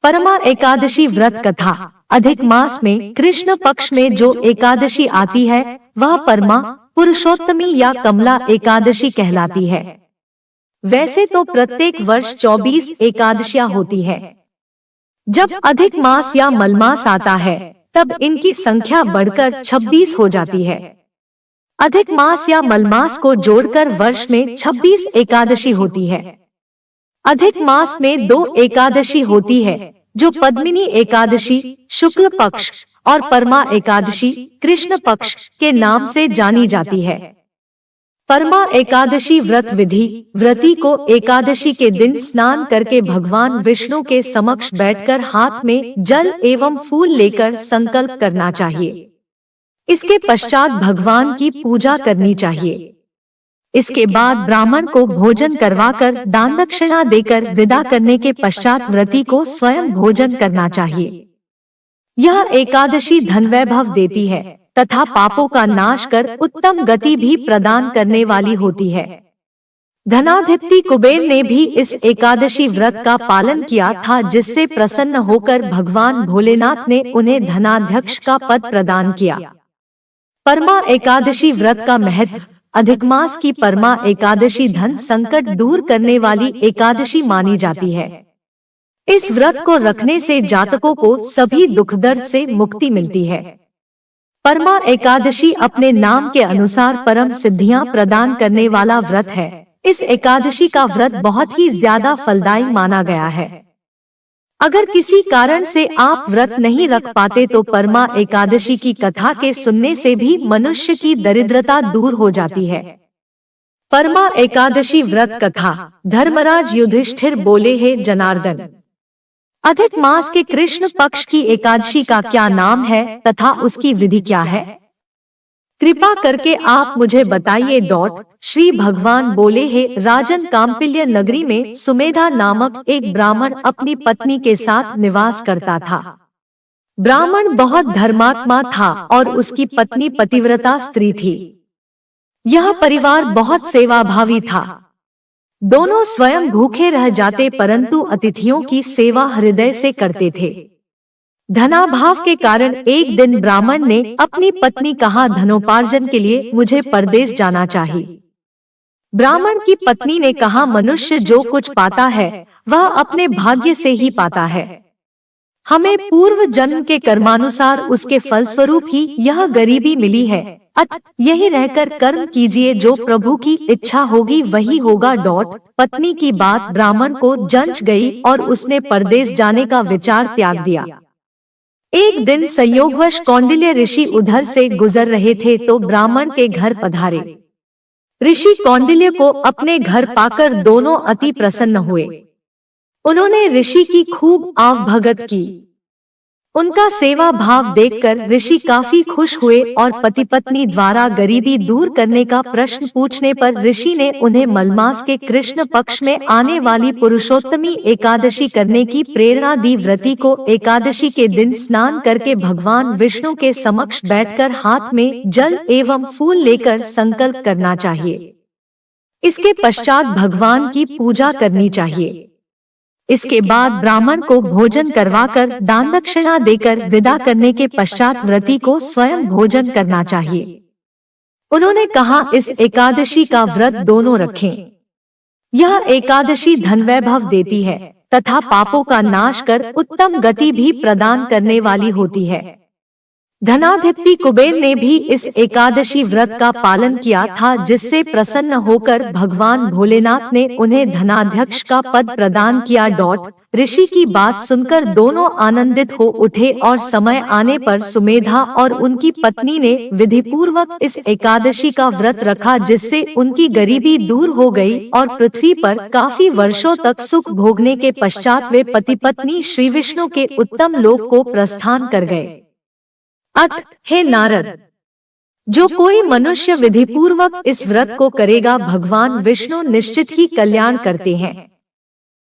परमा एकादशी व्रत कथा। अधिक मास में कृष्ण पक्ष में जो एकादशी आती है वह परमा, पुरुषोत्तमी या कमला एकादशी कहलाती है। वैसे तो प्रत्येक वर्ष 24 एकादशियां होती है। जब अधिक मास या मलमास आता है तब इनकी संख्या बढ़कर 26 हो जाती है। अधिक मास या मलमास को जोड़कर वर्ष में 26 एकादशी होती है। अधिक मास में 2 एकादशी होती है जो पद्मिनी एकादशी शुक्ल पक्ष और परमा एकादशी कृष्ण पक्ष के नाम से जानी जाती है। परमा एकादशी व्रत विधि। व्रती को एकादशी के दिन स्नान करके भगवान विष्णु के समक्ष बैठकर हाथ में जल एवं फूल लेकर संकल्प करना चाहिए। इसके पश्चात भगवान की पूजा करनी चाहिए। इसके बाद ब्राह्मण को भोजन करवाकर दान दक्षिणा देकर विदा करने के पश्चात व्रती को स्वयं भोजन करना चाहिए। यह एकादशी धन वैभव देती है तथा पापों का नाश कर उत्तम गति भी प्रदान करने वाली होती है। धनाधिपति कुबेर ने भी इस एकादशी व्रत का पालन किया था, जिससे प्रसन्न होकर भगवान भोलेनाथ ने उन्हें धनाध्यक्ष का पद प्रदान किया। परमा एकादशी व्रत का महत्व। अधिक मास की परमा एकादशी धन संकट दूर करने वाली एकादशी मानी जाती है। इस व्रत को रखने से जातकों को सभी दुख दर्द से मुक्ति मिलती है। परमा एकादशी अपने नाम के अनुसार परम सिद्धियां प्रदान करने वाला व्रत है। इस एकादशी का व्रत बहुत ही ज्यादा फलदायी माना गया है। अगर किसी कारण से आप व्रत नहीं रख पाते तो परमा एकादशी की कथा के सुनने से भी मनुष्य की दरिद्रता दूर हो जाती है। परमा एकादशी व्रत कथा। धर्मराज युधिष्ठिर बोले, हे जनार्दन, अधिक मास के कृष्ण पक्ष की एकादशी का क्या नाम है तथा उसकी विधि क्या है? कृपा करके आप मुझे बताइए। श्री भगवान बोले, हे राजन, काम्पिल्य नगरी में सुमेधा नामक एक ब्राह्मण अपनी पत्नी के साथ निवास करता था। ब्राह्मण बहुत धर्मात्मा था और उसकी पत्नी पतिव्रता स्त्री थी। यह परिवार बहुत सेवाभावी था। दोनों स्वयं भूखे रह जाते परंतु अतिथियों की सेवा हृदय से करते थे। धनाभाव के कारण एक दिन ब्राह्मण ने अपनी पत्नी कहा, धनोपार्जन के लिए मुझे परदेश जाना चाहिए। ब्राह्मण की पत्नी ने कहा, मनुष्य जो कुछ पाता है वह अपने भाग्य से ही पाता है। हमें पूर्व जन्म के कर्मानुसार उसके फलस्वरूप ही यह गरीबी मिली है। अतः यही रहकर कर्म कीजिए, जो प्रभु की इच्छा होगी वही होगा। पत्नी की बात ब्राह्मण को जंच गई और उसने परदेश जाने का विचार त्याग दिया। एक दिन संयोगवश कौंडिल्य ऋषि उधर से गुजर रहे थे तो ब्राह्मण के घर पधारे। ऋषि कौंडिल्य को अपने घर पाकर दोनों अति प्रसन्न हुए। उन्होंने ऋषि की खूब आवभगत की। उनका सेवा भाव देखकर ऋषि काफी खुश हुए और पति पत्नी द्वारा गरीबी दूर करने का प्रश्न पूछने पर ऋषि ने उन्हें मलमास के कृष्ण पक्ष में आने वाली पुरुषोत्तमी एकादशी करने की प्रेरणा दी। व्रती को एकादशी के दिन स्नान करके भगवान विष्णु के समक्ष बैठकर हाथ में जल एवं फूल लेकर संकल्प करना चाहिए। इसके पश्चात भगवान की पूजा करनी चाहिए। इसके बाद ब्राह्मण को भोजन करवाकर दान दक्षिणा देकर विदा करने के पश्चात व्रती को स्वयं भोजन करना चाहिए। उन्होंने कहा, इस एकादशी का व्रत दोनों रखें। यह एकादशी धन वैभव देती है तथा पापों का नाश कर उत्तम गति भी प्रदान करने वाली होती है। धनाधिपति कुबेर ने भी इस एकादशी व्रत का पालन किया था, जिससे प्रसन्न होकर भगवान भोलेनाथ ने उन्हें धनाध्यक्ष का पद प्रदान किया। ऋषि की बात सुनकर दोनों आनंदित हो उठे और समय आने पर सुमेधा और उनकी पत्नी ने विधि पूर्वक इस एकादशी का व्रत रखा, जिससे उनकी गरीबी दूर हो गई और पृथ्वी पर काफी वर्षों तक सुख भोगने के पश्चात वे पति पत्नी श्री विष्णु के उत्तम लोक को प्रस्थान कर गए। अतः हे नारद, जो कोई मनुष्य विधि पूर्वक इस व्रत को करेगा भगवान विष्णु निश्चित ही कल्याण करते हैं।